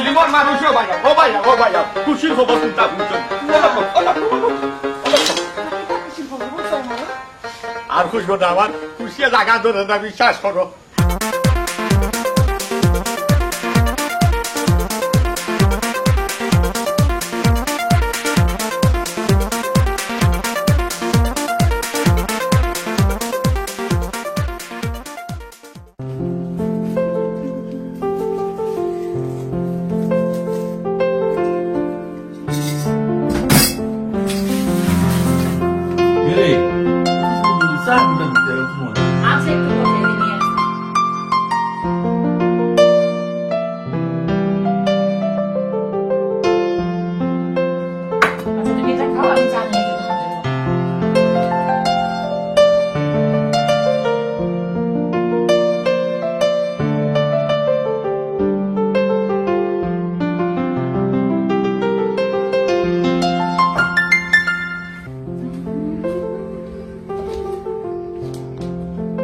মুসলিমান মানুষও ভাইয়া ও ভাইয়া ও ভাইয়া খুশির খবর চিন্তা করছেন আর খুশবো না আমার খুশিয়া জায়গা ধরে না বিশ্বাস করো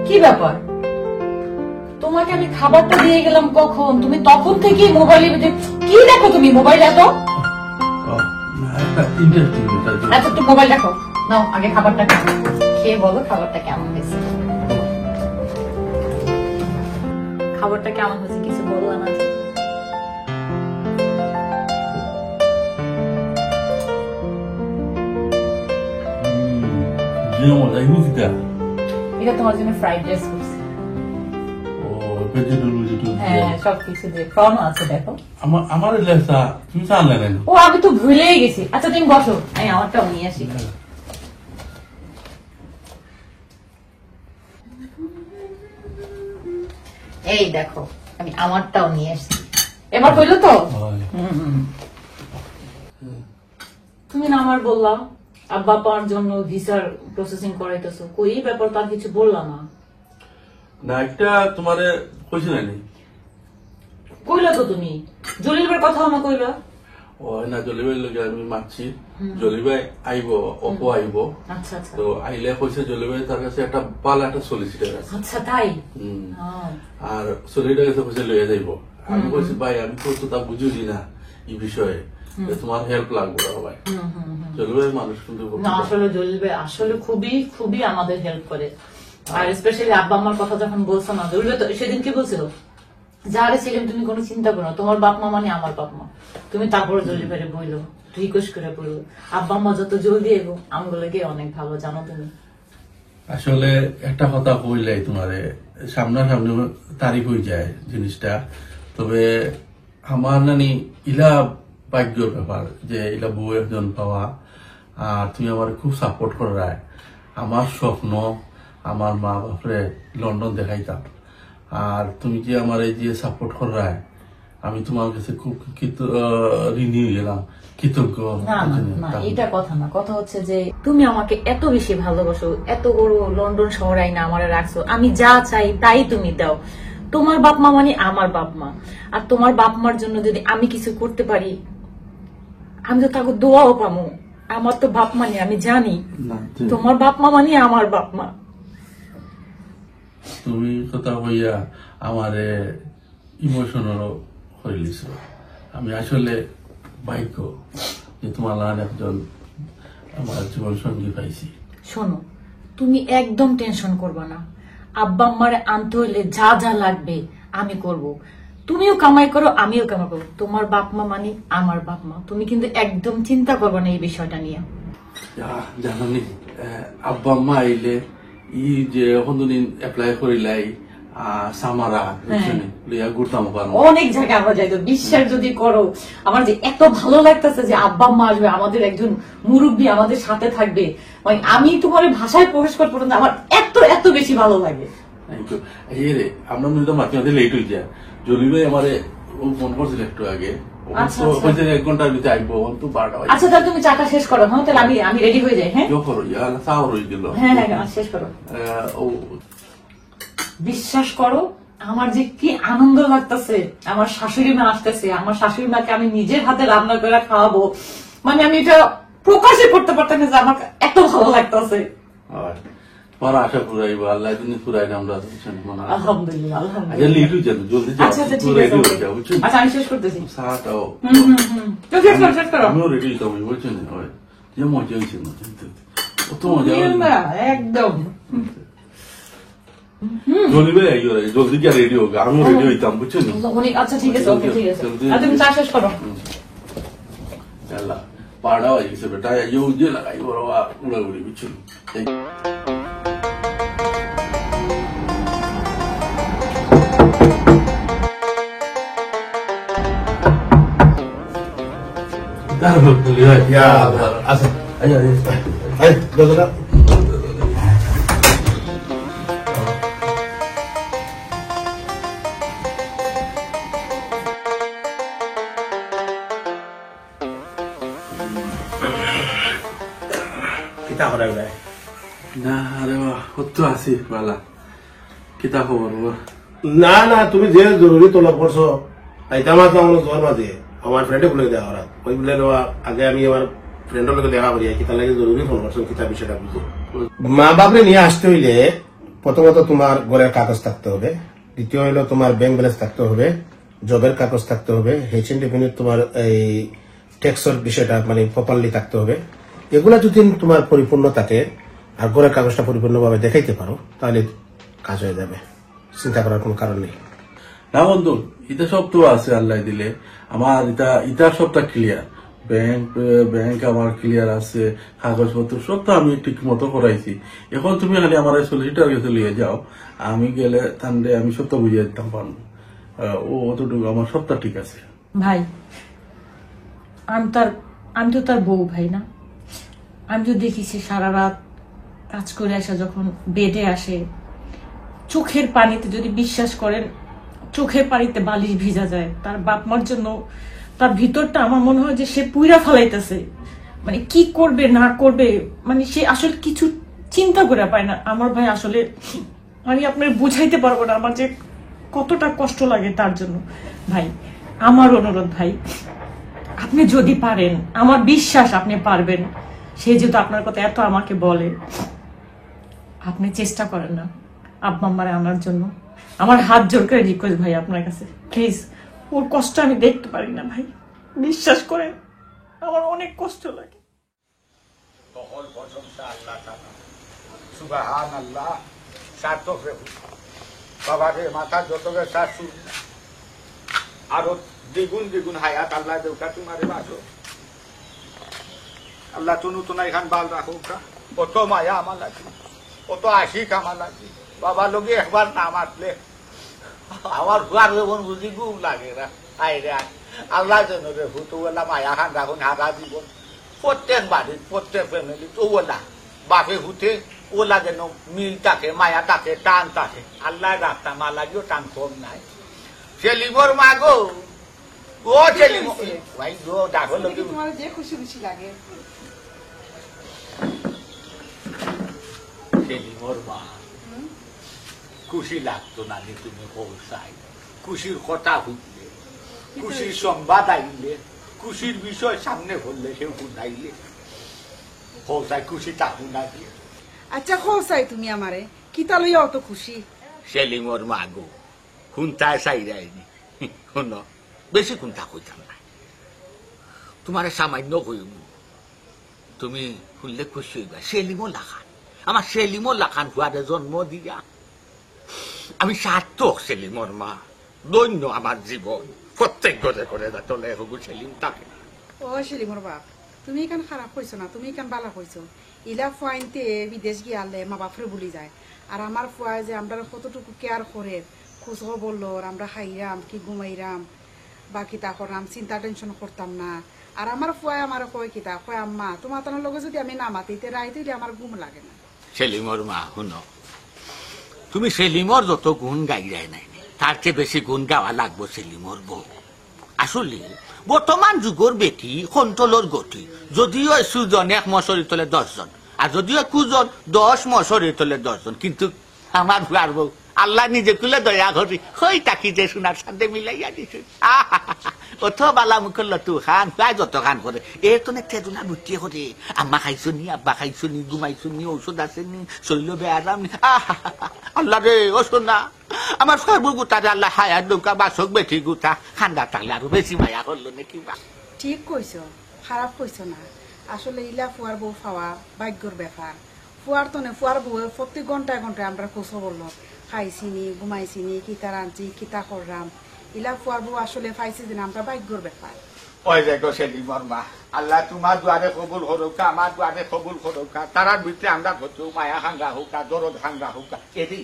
কি ব্যাপার তোমাকে আমি খাবারটা দিয়ে গেলাম কখন তুমি তখন থেকেই মোবাইলে কি দেখো তুমি মোবাইল এত আচ্ছা একটু মোবাইল দেখো নাও আগে খাবারটা খেয়ে বলো খাবারটা কেমন হয়েছে খাবারটা কেমন হয়েছে কিছু বলো না এটা তোমার জন্য ফ্রাইড রাইস করছি হ্যাঁ সবকিছু দিয়ে প্রন আছে দেখো আমার লেসা তুমি জানলে না ও আমি তো ভুলেই গেছি আচ্ছা তুমি বসো আমি আমারটাও নিয়ে আসি এই দেখো আমি আমারটাও নিয়ে আসছি এবার কইলো তো তুমি না আমার বললাম আব্বা পাওয়ার জন্য ভিসার প্রসেসিং করাইতেছো কই ব্যাপার তার কিছু বললাম না না একটা তোমারে কইছি নানি কইলা তো তুমি জলিলের কথা আমার কইলা ও না জলিবাই লগে আমি মাছি জলিবাই আইবো অপো আইবো আচ্ছা আচ্ছা তো আইলে কইছে জলিবাই তার কাছে একটা পালা একটা সলিসিটার আছে আচ্ছা তাই আর সলিটার কাছে কইছে লইয়া যাইবো আমি কইছি ভাই আমি তো তা বুঝুছি না এই বিষয়ে তোমার হেল্প লাগবে ভাই জলিবাই মানুষ কিন্তু না আসলে জলিবাই আসলে খুবই খুবই আমাদের হেল্প করে আর স্পেশালি আব্বা আমার কথা যখন বলছো না জলিবাই তো সেদিন কি বলছিল যারে ছিলেন তুমি কোনো চিন্তা করো তোমার বাপ মা মানে আমার বাপ মা তুমি তারপরে জলিবাইরে বইলো রিকোয়েস্ট করে বললো আব্বা মা যত জলদি এগো আমগুলোকে অনেক ভালো জানো তুমি আসলে একটা কথা কইলাই তোমারে সামনাসামনি তারিফ হয়ে যায় জিনিসটা তবে আমার নানি ইলা ভাগ্যর ব্যাপার যে ইলা বউ একজন পাওয়া আর তুমি আমার খুব সাপোর্ট করায় আমার স্বপ্ন আমার মা বাপরে লন্ডন দেখাইতাম আর তুমি যে আমার এই যে সাপোর্ট করায় আমি তোমার কাছে খুব ঋণী গেলাম কৃতজ্ঞ না এটা কথা না কথা হচ্ছে যে তুমি আমাকে এত বেশি ভালোবাসো এত বড় লন্ডন শহর আইনা আমার রাখছো আমি যা চাই তাই তুমি দাও তোমার বাপ মা মানে আমার বাপ মা আর তোমার বাপ মার জন্য যদি আমি কিছু করতে পারি আমি তো তাকে দোয়াও পাবো আমার তো বাপ মানে আমি জানি তোমার বাপ মা মানে আমার বাপ মা তুমি কথা হইয়া আমারে ইমোশনাল হয়ে লিছ আমি আসলে ভাগ্য যে তোমার লান একজন আমার জীবন সঙ্গী পাইছি শোনো তুমি একদম টেনশন করবা না আব্বা আম্মারে আনতে হইলে যা যা লাগবে আমি করব তুমিও কামাই করো আমিও কামাই করবো তোমার বাপ মা মানে আমার বাপ মা তুমি কিন্তু একদম চিন্তা করবে না এই বিষয়টা নিয়ে জানি আব্বা আম্মা আইলে ই যে হন্দুদিন এপ্লাই করিলাই সামারা ঘুরতাম অনেক জায়গায় আমরা যাইতো বিশ্বাস যদি করো আমার যে এত ভালো লাগতেছে যে আব্বা আম্মা আসবে আমাদের একজন মুরব্বী আমাদের সাথে থাকবে মানে আমি তোমার ভাষায় প্রবেশ করতে পারতাম আমার এত এত বেশি ভালো লাগে আমরা মনে তো মাঝে মাঝে লেট হয়ে যায় জলি ভাই আমার ফোন করছিল একটু আগে এক ঘন্টার ভিতরে আসবো তো 12টা বাজে আচ্ছা তাহলে তুমি চাটা শেষ করো হ্যাঁ তাহলে আমি রেডি হয়ে যাই হ্যাঁ করো চা হয়ে গেল হ্যাঁ হ্যাঁ শেষ করো বিশ্বাস করো আমার যে কি আনন্দ লাগতেছে আমার শাশুড়ি মা আসতেছে আমার শাশুড়ি মাকে আমি নিজের হাতে রান্না করে খাওয়াবো মানে আমি এটা প্রকাশই করতে পারতাম না যে আমার এত ভালো লাগতেছে তোমার আশা পুরাইবো আল্লাহ তুমি পুরাই না আমরা বুঝছেন মনে হয়। আলহামদুলিল্লাহ আচ্ছা আলহামদুলিল্লাহ লিটু যান জলদি যাও আচ্ছা আচ্ছা ঠিক আছে রেডি হয়ে okay. যাও বুঝছেন আচ্ছা আমি শেষ করতেছি সাটাও তো শেষ করো শেষ করো আমিও রেডি হইতাম বুঝছেন হয় যে মজা হয়েছে না কত মজা না, একদম জলদি জলদি গিয়ে রেডি হোক আমিও রেডি হইতাম বুঝছেন অনেক আচ্ছা ঠিক আছে ওকে ঠিক আছে জলদি। আর তুমি চা শেষ করো আল্লাহ পাড়া হয়ে গেছে বেটা ইউ যে লাগাই বড় উড়াউড়ি বুঝছেন Ya Allah. Asal. ayo Ayo, dah. Kita orang dah. না আরে বাহ কত আছি বালা কিতা খবর বাবা না না তুমি যে জরুরি তলব করছো আইতা মাস আমার জোর মাঝে আমার ফ্রেন্ডে বলে দেওয়া ওরা ওই বলে দেওয়া আগে আমি আমার ফ্রেন্ডের লোকে দেখা করি কিতা লাগে জরুরি ফোন করছো কিতা বিষয়টা বুঝে মা বাপরে নিয়ে আসতে হইলে প্রথমত তোমার ঘরের কাগজ থাকতে হবে দ্বিতীয় হইলো তোমার ব্যাংক ব্যালেন্স থাকতে হবে জবের কাগজ থাকতে হবে HND তোমার এই ট্যাক্সের বিষয়টা মানে প্রপারলি থাকতে হবে এগুলা যদি তোমার পরিপূর্ণ থাকে আর ঘরের কাগজটা পরিপূর্ণভাবে দেখাইতে পারো তাহলে কাজ হয়ে যাবে চিন্তা করার কোনো কারণ নেই না বন্ধু এটা সব তো আছে আল্লাহ দিলে আমার এটা সবটা ক্লিয়ার ব্যাংক আমার ক্লিয়ার আছে কাগজপত্র সব তো আমি ঠিক মতো করাইছি এখন তুমি খালি আমার সলিসিটার কাছে লিয়ে যাও আমি গেলে তাহলে আমি সবটা বুঝিয়ে দিতাম পারবো ও অতটুকু আমার সবটা ঠিক আছে ভাই আমি তো তার বউ ভাই না আমি তো দেখি সে সারা রাত কাজ করে আসা যখন বেডে আসে চোখের পানিতে যদি বিশ্বাস করেন চোখের পানিতে বালিশ ভিজা যায় তার বাপ মার জন্য তার ভিতরটা আমার মনে হয় যে সে পুইরা ফেলাইতেছে মানে কি করবে না করবে মানে সে আসলে কিছু চিন্তা করে পায় না আমার ভাই আসলে আমি আপনার বুঝাইতে পারবো না আমার যে কতটা কষ্ট লাগে তার জন্য ভাই আমার অনুরোধ ভাই আপনি যদি পারেন আমার বিশ্বাস আপনি পারবেন সে যেহেতু আপনার কথা এত আমাকে বলে আপনি চেষ্টা করেন না আব্বা আম্মারে আনার জন্য আমার হাত জোর করে রিকোয়েস্ট ভাই আপনার কাছে প্লিজ ওর কষ্ট আমি দেখতে পারি না ভাই বিশ্বাস করেন আমার অনেক কষ্ট লাগে সকল প্রশংসা আল্লাহ তাআলা সুবহানাল্লাহ সার্থক রে বাবা রে মাথা যতবে শাশু আরো দ্বিগুণ হায়াত আল্লাহ দেউকা তোমারে বাসো আল্লাহ তুমি তো না এখান বাল রাখো কত মায়া আমার লাগে কত আশিক আমার লাগে বাবা লোকে একবার না মারলে আমার ঘর যখন বুঝি ঘুম লাগে না আই রে আল্লাহ যেন রে হুতুওয়ালা মায়া খান রাখুন হারা জীবন প্রত্যেক বাড়ির প্রত্যেক ফ্যামিলি তো ওলা বাপে হুতে ওলা যেন মিল থাকে মায়া থাকে টান থাকে আল্লাহ রাখতাম আল্লাহও টান কম নাই সেলিমর মা গো ও সেলিম ভাই গো ডাকো লোকে তোমার যে খুশি খুশি লাগে সেলিমর মা খুশি লাগতো না তুমি পৌঁছাই খুশির কথা হইলে খুশির সংবাদ আইলে খুশির বিষয় সামনে বললে সে শুনাইলে পৌঁছাই খুশি থাকুন না দিয়ে আচ্ছা খোসাই তুমি আমারে কিতা লইয়া অত খুশি সেলিমর মা গো শুনতায় চাইরাইনি শুন বেশি কোনটা কইতাম না তোমার সামান্য কইম তুমি শুনলে খুশি হইবা সেলিমো লাখান আমার সেলিমো লাখান হুয়ারে জন্ম দিয়া আমি সার্থক সেলিমর মা দৈন্য আমার জীবন প্রত্যেক ঘরে ঘরে চলে হবু সেলিম তাকে ও সেলিমর বাপ তুমি এখান খারাপ হইছো না তুমি এখান বালা হইছো ইলা ফুয়াইনতে বিদেশ গিয়ালে মা বাপরে ভুলি যায় আর আমার ফুয়ায় যে আমরা কতটুকু কেয়ার করে খোঁজ বললো আমরা খাইরাম কি ঘুমাইরাম বা কিতা করলাম চিন্তা টেনশন করতাম না আর আমার ফুয়ায় আমার কয় কিতা কয় আম্মা তোমার তোমার লগে যদি আমি না মাতিতে রাইতে আমার ঘুম লাগে না সেলিমর মা শুনো তুমি সেলিমর যত গুণ গাইরাই নাই তার চেয়ে বেশি গুণ গাওয়া লাগবো সেলিমর বউ আসলে বর্তমান যুগর বেটি কন্ট্রোলর গতি যদিও সুজন এক মশরি তলে 10 জন আর যদিও কুজন 10 মশরি তলে 10 জন কিন্তু আমার বুয়ার বউ আল্লাহ নিজে কুলে দয়া করি হই তাকি যে সোনার সাথে মিলাইয়া দিছে অথ বালা মুখল তু খান প্রায় যত খান করে এর তো তেজনা বুটিয়ে করে আম্মা খাইছো নি আব্বা খাইছো নি ঘুমাইছো নি ঔষধ আছে নি শরীর বেয়ারাম নি আল্লাহ রে ও সোনা আমার সর্ব গুতারে আল্লাহ হায়াত নৌকা বাসক বেঠি গুতা খান্দা থাকলে আরো বেশি মায়া করলো নাকি বা ঠিক কইছ, খারাপ কইছ না। আসলে ইলা ফুয়ার বউ পাওয়া ভাগ্যর ব্যাপার। ফুয়ার তো না, ফুয়ার বউ প্রত্যেক ঘন্টায় ঘন্টায় আমরা খোঁজ বললো খাইছিনি ঘুমাইছিনি কিতা রাঁধছি কিতা করলাম। ইলা ফুয়ার বউ আসলে পাইছি দিন আমরা ভাগ্যর ব্যাপার। ওই দেখো সেলিমর মা আল্লাহ তোমার দুয়ারে কবুল হরৌকা আমার দুয়ারে কবুল হরৌকা তারার ভিতরে আমরা ঘটু মায়া হাঙ্গা হোকা দরদ হাঙ্গা হোকা এদি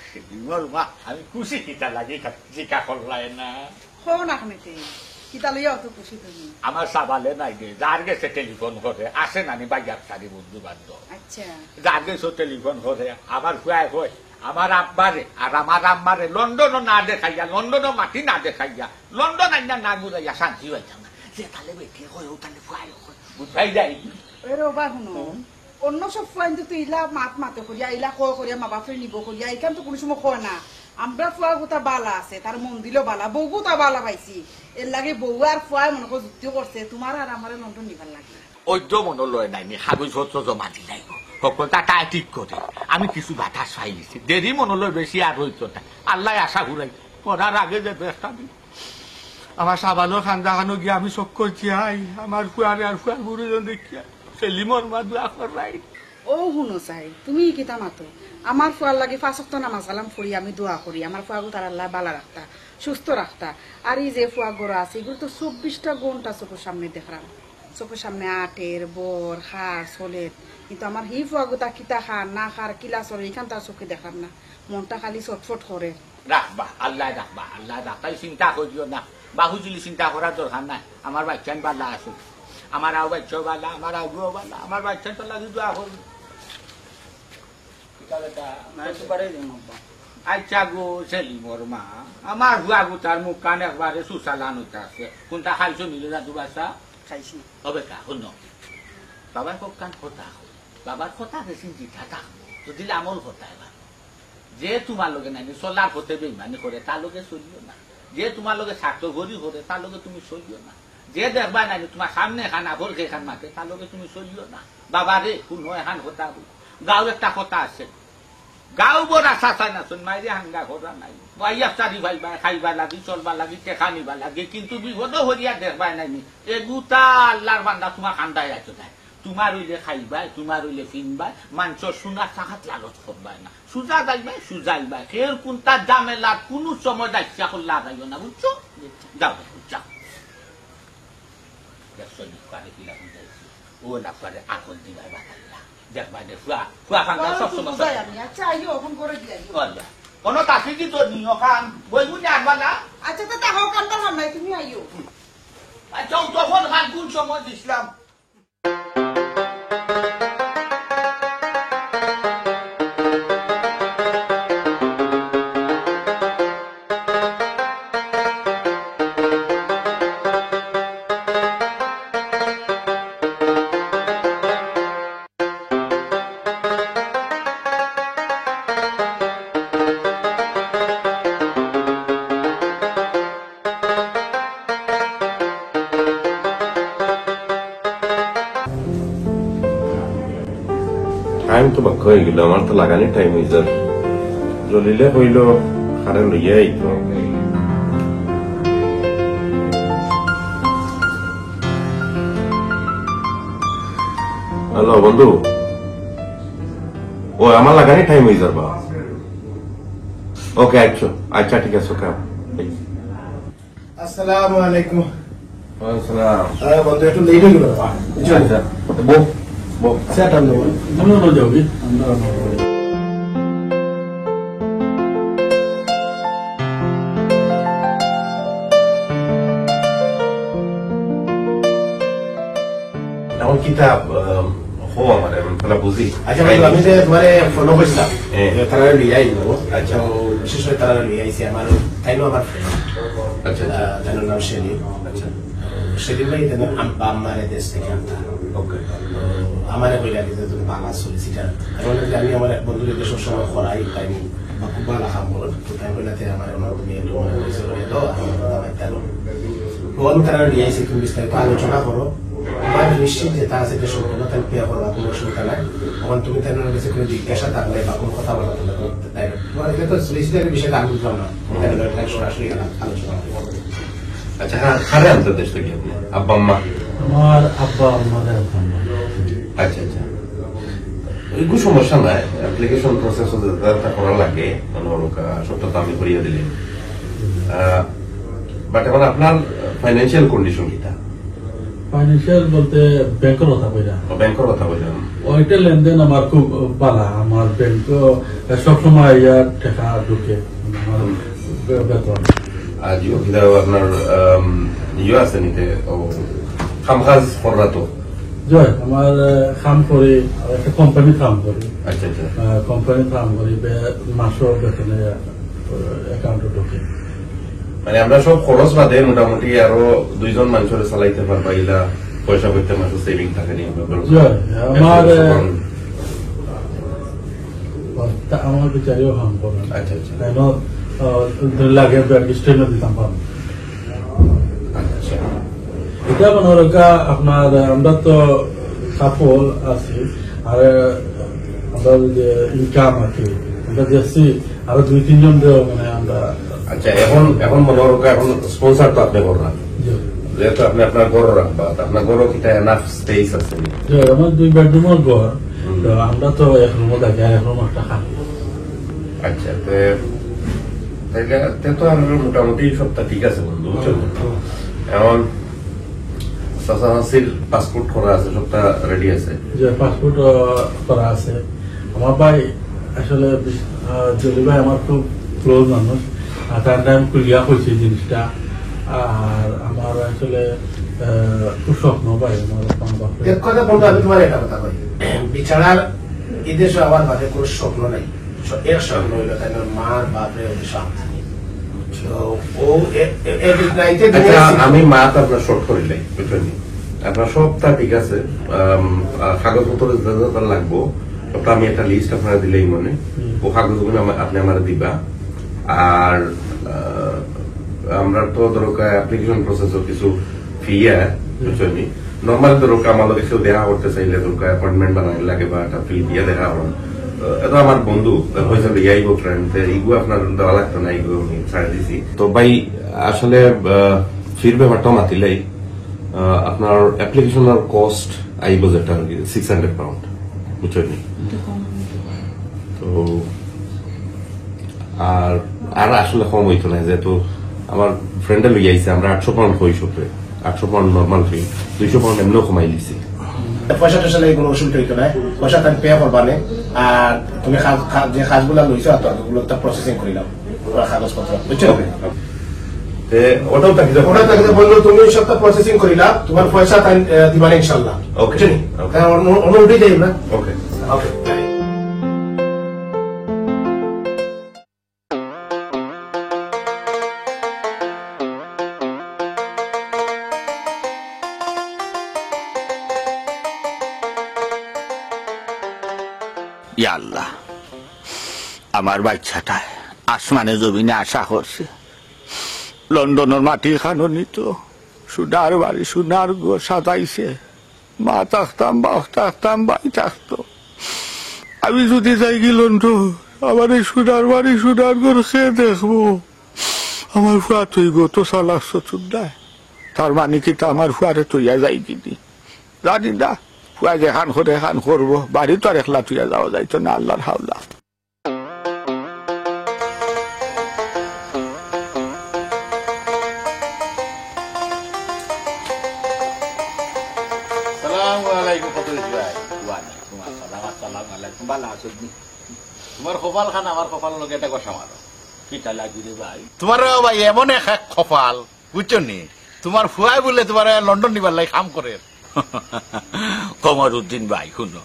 সেলিমর মা আমি খুশি কিতা লাগে জিকা করলাই না হো না খানেতে কিতা লইয়া অত খুশি তুমি? আমার সাবালে নাই গে যার গেছে টেলিফোন করে আসে নানি বাইয়ার সারি বন্ধু বান্ধব আচ্ছা যার গেছে টেলিফোন করে আমার খুয়াই হয় আমার আব্বারে আর আমার আম্মারে লন্ডনও না দেখাইয়া লন্ডনও মাটি না দেখাইয়া লন্ডন আইনা না ঘুরাইয়া শান্তি হইতাম না যে তাহলে বেটি হয় ও তাহলে খুয়াই বুঝাই যাই এর ওবা শুনো অন্য সব ফুয়াইন তো ইলা মাত মাতে করিয়া ইলা করিয়া মা বাপের নিব করিয়া এখান তো কোনো সময় কয় না। আমরা ফুয়া গোটা বালা আছে তার মন দিল বালা বউ গোটা বালা পাইছি এর লাগে বউ আর ফুয়াই মনে করে যুক্তি করছে তোমার আর আমার লন্ডন নিবার লাগে ঐদ্য মনে লয় নাইনি কাগজপত্র জমা দিলাই সকল টাকা ঠিক করে আমি কিছু বাতাস পাই গেছি দেরি মনে লয় বেশি আর হইতো না আল্লাহ আশা ঘুরাই করার আগে যে একটা দিন আমার সাবানো খান্দা খানো গিয়ে আমি চক করছি আই আমার কুয়ারে আর কুয়ার বুড়িজন দেখিয়া সেলিমর মা দোয়া করাই ও শুনো চাই তুমি কিতা মাতো আমার ফুয়ার লাগে 5 ওয়াক্ত নামাজ কালাম পড়ি আমি দোয়া করি আমার ফুয়াগো তার আল্লাহ বালা রাখতা সুস্থ রাখতা। আর এই যে ফুয়া গড়া আছে এগুলো তো 24টা ঘন্টা চোখের সামনে দেখলাম, চোখের সামনে আটের বর হাড় চলের, কিন্তু আমার হি ফুয়াগো তা কিতা খার না খার কিলা চলে এখান তার চোখে দেখলাম না, মনটা খালি ছটফট করে। রাখবা আল্লাহ রাখতাই চিন্তা করিও না বাহুজুলি চিন্তা করার দরকার নাই আমার বাচ্চান বালা আসুক আমার আও বাচ্চা বালা আমার আগুও বালা আমার বাচ্চান তো লাগি দোয়া করবো আচ্ছা গো সেলিমর মা আমার হুয়াগু তার মুখ কান একবারে সুসালানুতে আছে কোনটা খাইছো নিলে না দু বাচ্চা খাইছি হবে কা শুন বাবার খুব কান কথা বাবার কথা বেশি চিঠা থাকবো যদি আমল কথা এবার যে তোমার লগে নাই চলার পথে বেইমানি করে তার লগে চলিও না, যে তোমার লগে স্বার্থঘড়ি করে তার লগে তুমি চলিও না, যে দেখবা নাই তোমার সামনে খান আভর খেখান মাঠে তার লগে তুমি চলিও না। বাবারে শুনো এখান কথা গাঁও একটা কথা আছে গাঁও বড় আশা চাই না শুন মাইরে হাঙ্গা ঘোরা নাই মাইয়া চারি ভাইবা খাইবা লাগি চলবা লাগি টেকা নিবা লাগে কিন্তু বিপদ হরিয়া দেখবাই নাই এগুতা আল্লাহর বান্দা তোমার কান্দাই আছো তাই তোমার হইলে খাইবাই তোমার হইলে ফিনবাই মাংস সোনার চাকাত লালত করবাই না সুজা যাইবাই সুজাইবাই খের কোনটা জামেলা কোনো সময় দায়িত্বা করলে যাইও না বুঝছো যাও যাও দেখছো পারে কিলা বুঝাইছি ও না পারে আকল দিবাই বাতাইলা দেখবাই দে ফুয়া ফুয়া খাঙ্গা সব সময় আচ্ছা আইও ওখান করে দিই কোনো তাকে কি তোর নিও খান বই বুঝে আনবা না আচ্ছা তো তাহাও কান্দা নাই তুমি আইও আচ্ছা তখন খান কোন সময় দিছিলাম টাইম তো বাক্য হয়ে গেল আমার তো লাগানি টাইম হয়ে যাবে জলিলে হইল কারে লইয়া আইতো হ্যালো বন্ধু ও আমার লাগানি টাইম হয়ে যাবা ওকে আচ্ছা আচ্ছা ঠিক আছে ওকে আসসালামু আলাইকুম। আসসালাম বন্ধু একটু লেট হয়ে গেল বউ বউ সেট আপ দেবো আমরা যাবি আমরা এখন কিতাব হো আমার এখন তাহলে বুঝি আচ্ছা বন্ধু আমি যে তোমার ফলো করছিলাম হ্যাঁ। তারা লিয়ে আইলো আচ্ছা বিশেষ করে তারা লিয়ে আইসি আমার তাইলো আমার ফ্রেন্ড আচ্ছা তার নাম সেলিম। আচ্ছা সেলিম ভাই তেন আমারে দেশ থেকে আনতা ওকে আমারে কইলা দিতে তুমি বাংলা সলিসিটার কারণ আমি আমার বন্ধুদের সবসময় করাই তাই খুব ভালো কাম করো তাই বলতে আমার তুমি একটু পয়সা করে দাও আমার তাহলে কোন কারণে দিয়েছি তুমি বিস্তারিত আলোচনা করো আমার নিশ্চিত যে তার সাথে সম্পূর্ণ তাই বিয়ে করবা কোনো অসুবিধা নাই তখন তুমি তাই কাছে কোনো জিজ্ঞাসা থাকলে বা কোনো কথা বলা থাকলে তাই তোমার তো সলিসিটারের বিষয়ে আমি বুঝলাম না তাই সরাসরি আলোচনা করবো। আচ্ছা খারে আনতে দেশ থেকে আপনি আব্বা আম্মা? আমার আব্বা আমাদের আচ্ছা আচ্ছা এইগুলো সমস্যা নাই অ্যাপ্লিকেশন প্রসেস করা লাগে মানে সত্যতা আমি করিয়া দিলেন বাট এখন আপনার ফাইন্যান্সিয়াল কন্ডিশন কিটা? ফাইন্যান্সিয়াল বলতে ব্যাংকের কথা বললাম, ব্যাংকের কথা বললাম ওইটা লেনদেন আমার খুব ভালো। আমার ব্যাংক সবসময় ইয়ার টাকা ঢুকে আমার বেতন। আর আপনার ইয়ে আছে নিতে কাম কাজ করা তো? জয় আমার কাম করি, একটা কোম্পানি কাম করি। আচ্ছা আচ্ছা কোম্পানি কাম করি, মাসের বেতনে অ্যাকাউন্টে ঢুকে। মানে আমরা সব খরচ বাদে মোটামুটি আরো 2 জন মানুষের চালাইতে পারবা ইলা পয়সা করতে মাসে সেভিং থাকে নি? আমার বিচারেও কাম করেন। আচ্ছা আচ্ছা কেন লাগে স্টেশনে দিতাম পারবো। আচ্ছা এটা মনে আপনার আমরা তো কাপড় আছি আর আমরা যে ইনকাম আছে আমরা যাচ্ছি আরো 2-3 জন মানে আমরা। আচ্ছা এখন মনে হোক এখন স্পন্সর তো আপনি করবেন যেহেতু আপনি আপনার ঘর রাখবা আপনার ঘরও কি এনাফ স্পেস আছে? আমার 2 বেডরুমের ঘর, তো আমরা তো এক রুমও থাকি আর এক রুম একটা খাই। আচ্ছা তাইলে তো আমার মোটামুটি সবটা ঠিক আছে বন্ধু বুঝছো। এখন সাসাহাসির পাসপোর্ট করা আছে, সবটা রেডি আছে? যে পাসপোর্ট করা আছে। আমার ভাই আসলে জলি ভাই আমার খুব ক্লোজ মানুষ, আর তার টাইম ক্লিয়ার হয়েছে জিনিসটা। আর আমার আসলে খুব স্বপ্ন ভাই আমার কথা বলতে আমি তোমার একটা কথা বলি, বিছানার এদেশে আমার বাদে কোনো স্বপ্ন নাই। এর স্বপ্ন হইল তাই মার বাপরে শান্তি। আমি মা তো আপনার শর্ট করিলাই বুঝলেন, আপনার সবটা ঠিক আছে। কাগজপত্র লাগবো সবটা আমি একটা লিস্ট আপনারা দিলেই মনে ও কাগজগুলো আপনি আমার দিবা। আর আমরা তো দরকার অ্যাপ্লিকেশন প্রসেস কিছু ফি বুঝলেন। নর্মাল দরকার আমার কেউ দেখা করতে চাইলে দরকার অ্যাপয়েন্টমেন্ট বানাই লাগে বা একটা ফি দিয়ে দেখা হয়। এটা আমার বন্ধু হয়েছে ইয়াইব ফ্রেন্ড, এইগুলো আপনার দেওয়া লাগতো না, এইগুলো আমি ছাড়ে দিছি। তো ভাই আসলে ফির ব্যাপারটা মাতিলেই আপনার অ্যাপ্লিকেশনের কস্ট আইব যেটা 600 পাউন্ড বুঝছেন। তো আর আসলে কম হইতো না, যেহেতু আমার ফ্রেন্ডে লই আইছে আমরা 800 পাউন্ড হই সপরে 800 পাউন্ড নর্মাল ফি 200 পাউন্ড এমনিও কমাই দিছি। পয়সা টয়সা লাগে কোনো অসুবিধা হইতো না, পয়সা তাকে পে করবা না। আর তুমি যে কাজগুলো লইছো ওগুলো প্রসেসিং করিলাম কাগজপত্র বুঝছো। ওটাও থাকি ওটা থাকতে বললো তুমি সবটা প্রসেসিং করিলা, তোমার পয়সা তাই দিবা না ইনশাল্লাহ। ওকে অন্য উঠেই যাই না। ওকে ওকে আল্লাহ আমার বাচ্চাটা আসমানে জমিনে আশা করছে, লন্ডনের মাটি খানো নিত, সোনার বাড়ি সোনার গো সাজাইছে, মা থাকতাম বাপ থাকতাম ভাই থাকতো। আমি যদি যাই কি লন্ডন আমার এই সোনার বাড়ি সোনার ঘর খেয়ে দেখবো, আমার ফুয়া তুই গো তো চালাক চতুর দেয়। তার মানে কি তা আমার ফুয়ারে তুইয়া যাই কিনি জানি না, ফুয়া যেখান করে এখান করবো, বাড়ি তো আর একলা তুইয়া যাওয়া যাইতো না। আল্লাহর হাওলা। তোমার কপাল খান আমার কপাল লগে এটা কথা মারো কিটা লাগি রে ভাই। তোমার ভাই এমন এক কপাল বুঝছো নি, তোমার ফুয়াই বলে তোমার লন্ডন নিবার লাই কাম করে। কমরউদ্দিন ভাই শুনো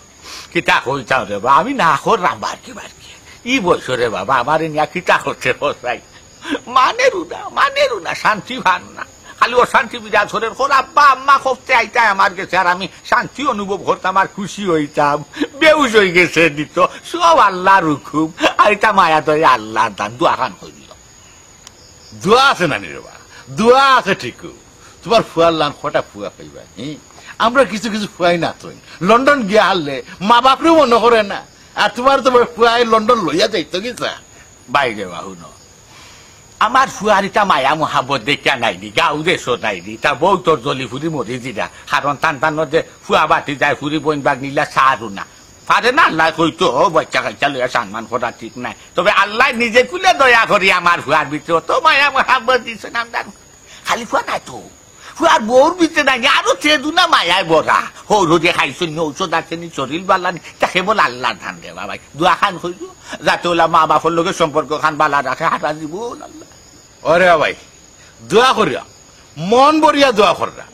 কিতা কইতাম রে বা, আমি না করলাম বারকি বারকি ই বছরে বাবা আমার নিয়া কিতা করছে ভাই। মানে রুনা শান্তি ভান না, খালি অশান্তি বিরাজ করে ওর আব্বা আম্মা খোঁজতে আইতায় আমার গেছে আর আমি শান্তি অনুভব করতাম আর খুশি হইতাম বেউস হয়ে গেছে দিত সব আল্লাহর হুকুম আর এটা মায়া দয়া আল্লাহর দান দোয়া খান হইল দোয়া আছে নানি রে বা দোয়া আছে ঠিক তোমার ফুয়ার লান কটা ফুয়া পাইবা আমরা কিছু কিছু ফুয়াই না তুই লন্ডন গিয়া হারলে মা বাপরেও মনে করে না আর তোমার তো ফুয়াই লন্ডন লইয়া যাইতো গেছা বাইরে বাহুন আমার ফুয়ারিটা মায়া মহাবত দেখা নাইনি গাও দেশো নাইনি তা বউ তোর জলি ফুরি মরি দিরা কারণ টান যে ফুয়া বাটি যায় ফুরি বইন বাগ নিলা সারু না পারে না আল্লাহ কইতো বাচ্চা কাচ্চা লইয়া সম্মান করা ঠিক নাই তবে আল্লাহ নিজে খুলে দয়া করি আমার ফুয়ার ভিতরে তো মায়া মহাবত দিছে নামদার খালি ফুয়া নাই তো ফুয়ার বউর ভিতরে নাই আরো চেদু না মায়ায় বরা হৌরে খাইছেন ঔষধ আছেনি শরীর বালানি তাকে বল আল্লাহ ধান দে বাবাই দোয়া খান হইল যাতে ওলা মা বাপর লোকের সম্পর্ক খান বালা রাখে হাঁটা দিব আল্লাহ ওরে ভাই দোয়া করিয়া মন বরিয়া দোয়া কররা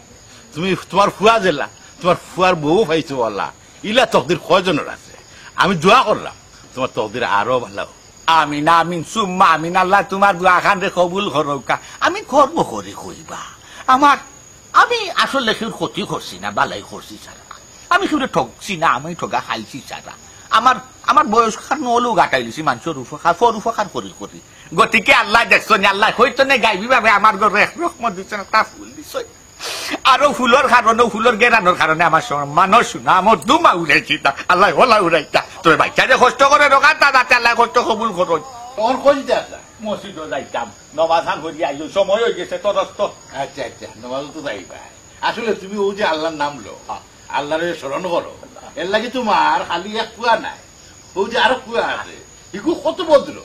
তুমি তোমার ফুয়া জেলা তোমার ফুয়ার বউ পাইছো আল্লাহ ইলা তকদির কয়জনের আছে আমি দোয়া করলাম তোমার তকদির আরো ভালো আমিন আমিন সুম্মা আমিন আল্লাহ তোমার দোয়া খান রে কবুল করৌকা আমি কর্ম করে কইবা আমার আমি আসলে কেউ ক্ষতি করছি না বালাই করছি সারা আমি কেউ ঠকছি না আমি ঠগা খাইছি সারা আমার বয়স খান নলু গাটাইলিছি মানুষের উপকার ফর উপকার করি গতিকে আল্লাহ দেখছো আল্লাহ হইতো না গাইবি ভাবে আমার ঘরে এক রকম দিচ্ছে না তা ফুল দিছ আরো ফুলের কারণে ফুলের গেরানোর কারণে আমার মানুষ না আমার দুমা উড়াইছি তা আল্লাহ হলা উড়াইতা তোর বাচ্চা যে কষ্ট করে রোগা তা যাতে আল্লাহ কষ্ট কবুল করো তখন কইতে আসা মসজিদও যাইতাম নমাজান করি আইলো সময় হয়ে গেছে তদস্ত আচ্ছা আচ্ছা নমাজ তো যাইবা আসলে তুমি ও যে আল্লাহর নাম লো আল্লাহরে স্মরণ করো এর লাগে তোমার খালি এক কুয়া নাই ও যে আরো কুয়া আছে ইগু কত ভদ্র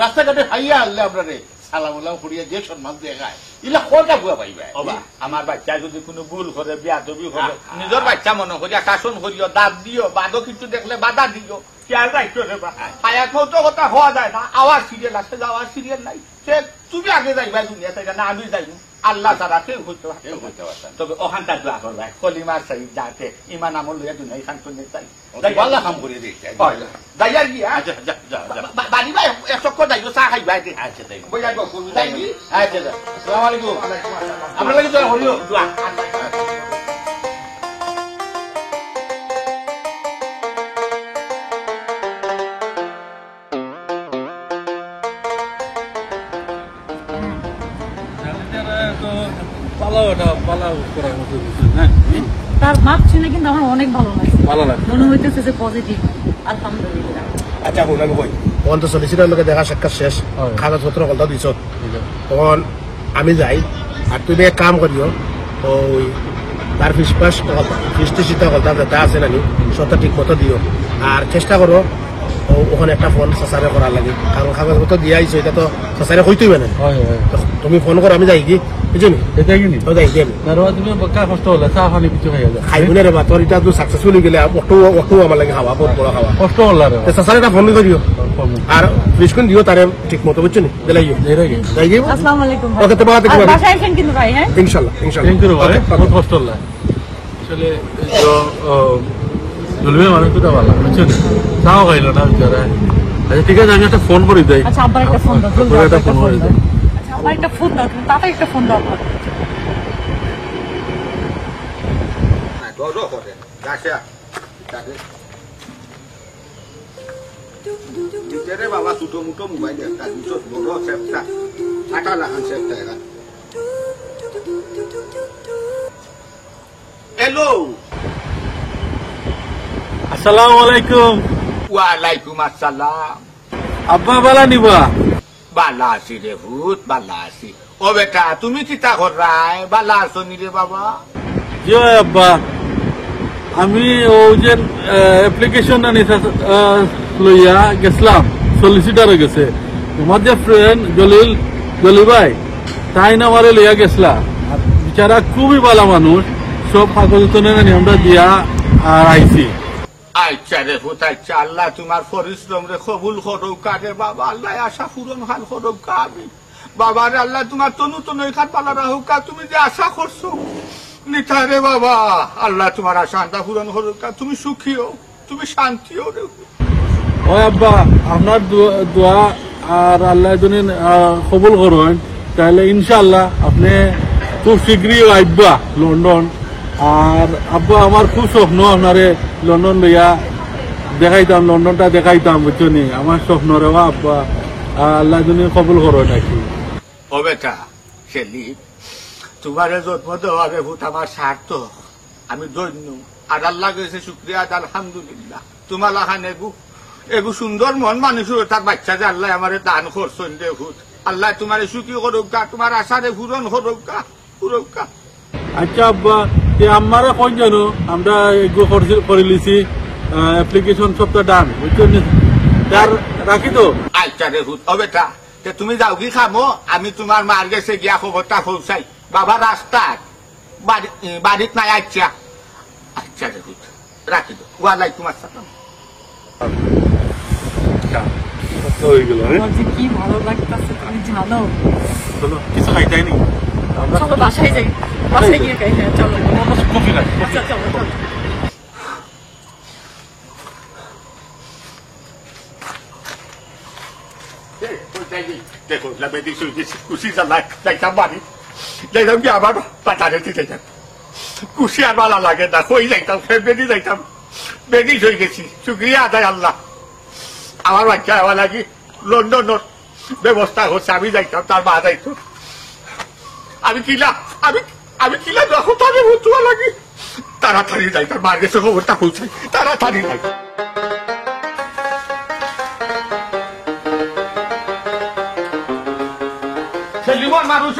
রাস্তাঘাটে হাইয়া আনলে আপনারে সালাম উলাম করিয়া যে সম্মান দেখায় ইলা কটা কুয়া পাইবা আমার বাচ্চা যদি কোনো ভুল করে বিয়া দবি করে নিজের বাচ্চা মনে করিয়া শাসন করিও দাঁত দিও বাদও কিছু দেখলে বাধা দিও খেয়াল রাখতে রেবা হায়াতেও তো কথা হওয়া যায় না আওয়াজ সিরিয়াল আছে যাওয়ার সিরিয়াল নাই সে তুমি আগে যাইবা দুনিয়া থেকে না আমি যাইব আল্লাহ তারা কেউ হইতে পারতেন তবে ওখানটা দোয়া করবা কলিমার শহীদ যাতে ইমান আমল লইয়া দুনিয়া খান শুনে চাই আল্লাহ কাম করিয়ে দিচ্ছে যাইয়া গিয়া আচ্ছা যা যা যা বাড়ি ভাই এক চক্কর যাইব চা খাইবা আচ্ছা তাই বইয়া যাইবি আচ্ছা যা আসসালামু আলাইকুম আমরা লাগি দোয়া করিও দোয়া তার মাপ শুনে কিন্তু আমার অনেক ভালো লাগছে মনে হইতেছে যে পজিটিভ আলহামদুলিল্লাহ আচ্ছা বল আমি কই তখন তো সলিসিটার লোকে দেখা সাক্ষাৎ শেষ কাগজপত্র কলটা দিছ তখন আমি যাই আর তুমি এক কাম করিও ওই তার ফিসটা কলটা যেটা আছে নানি সবটা ঠিক মতো দিও আর চেষ্টা করো ওখানে একটা ফোন সাসারে করার লাগে কারণ কাগজপত্র দিয়ে আইছো এটা তো সাসারে কইতেই না তুমি ফোন করো আমি যাই কি বুঝলি যাই কি খাইব না রে বা তোর এটা সাকসেসফুল হয়ে গেলে অটো আমার লাগে খাওয়া বহুত বড় খাওয়া কষ্ট হল সাসারে একটা ফোন করিও আর প্লিজকুন দিও তারে ঠিক মতো বুঝছো নি দিলাইও যাই গিয়ে আসসালামু আলাইকুম ওকে তো বাবা দেখো বাসায় আছেন কিন্তু ভাই হ্যাঁ ইনশাআল্লাহ থ্যাংক ইউ ভাই বহুত কষ্ট হল আসলে জলবে মানুষ তো ভালো বুঝছেন তাও খাইলো না বেচারা আচ্ছা ঠিক আছে আমি একটা ফোন করে দেই আচ্ছা আবার একটা ফোন দাও জলদি একটা ফোন করে দেই আচ্ছা আবার একটা ফোন দাও তুমি তাড়াতাড়ি একটা ফোন দাও বাবা ছোটো মোটো মোবাইল একটা বড় সেপটা টাকা লাগান সেপটা এরা হ্যালো আসসালামু আলাইকুম ওয়ালাইকুম আসসালাম আব্বা বালা নিবা বালা আছি রে ভূত বালা আছি ও বেটা তুমি চিন্তা কর রায় বালা আছো নি রে বাবা জি আব্বা আমি ও যে অ্যাপ্লিকেশন লইয়া গেছিলাম সলিসিটারে গেছে তোমার যে ফ্রেন্ড জলিল ভাই তাই না আমারে লইয়া গেছিলা বিচারা খুবই ভালো মানুষ সব কাগজ আমরা দিয়া আর আইছি আচ্ছা রে ভূত আচ্ছা আল্লাহ তোমার পরিশ্রম রে কবুল করো কারে বাবা আল্লাহ আশা পূরণ হাল করো আমি বাবা রে আল্লাহ তোমার তনু তনু খাত পালা রাহু কা তুমি যে আশা করছো নিতা রে বাবা আল্লাহ তোমার আশা পূরণ করো তুমি সুখীও তুমি শান্তিও রে ও আব্বা আপনার দোয়া আর আল্লাহ যদি কবুল করেন তাহলে ইনশাআল্লাহ আপনি খুব শীঘ্রই আইবা লন্ডন। আর আব্বা আমার খুব স্বপ্ন আপনারে লন্ডন লইয়া দেখাইতাম, লন্ডনটা দেখাইতাম, বুঝছো নি? আমার স্বপ্ন রে আব্বা, আল্লাহ তুমি কবুল করো নাকি। ও বেটা সেলিম, তোমার জন্ম দেওয়ারে ভূত আমার স্বার্থ, আমি ধন্য। আর আল্লাহ গেছে শুক্রিয়া, আলহামদুলিল্লাহ। তোমার লাখান এগু সুন্দর মন মানুষের তার বাচ্চা যে আল্লাহ আমার দান করছেন রে ভূত। আল্লাহ তোমার সুখী করুক, তোমার আশারে পূরণ করুক। আচ্ছা আব্বা, আমারে কোন জানো আমরা এগু করে লিছি, অ্যাপ্লিকেশন সবটা ডান, বুঝছো নি? তার রাখি তো। আচ্ছা রে ভূত, ও বেটা তুমি যাও কি খামো, আমি তোমার মার গেছে গিয়া খবরটা পৌঁছাই। বাবা রাস্তায় বাড়িত নাই। আচ্ছা আচ্ছা রে ভূত, রাখি তো। ওয়ালাইকুম আসসালাম। হয়ে গেল। আমার যে কি ভালো লাগতেছে তুমি জানো। চলো কিছু খাইতাই নি, চলো বাসায় যাই, বাসায় গিয়ে খাই। হ্যাঁ চলো। কফি খাই। আচ্ছা চলো চলো। দেখো খুশি যাইতাম বাড়ি, যাইতাম কি আমার পাতারে যাইতাম। খুশি আর ভালো লাগে না, কই যাইতাম, বেদি যাইতাম, বেদি হয়ে গেছি। শুক্রিয়া আদায় আল্লাহ, আমার বাচ্চা আমার লাগি লন্ডনের ব্যবস্থা হচ্ছে, আমি যাইতাম, তার মা যাইতো। আমি কিলা দেখো তাদের তোমার লাগি তাড়াতাড়ি যাই, তার মার গেছে খবরটা পৌঁছাই, তাড়াতাড়ি যাই। সেলিমর মানুষ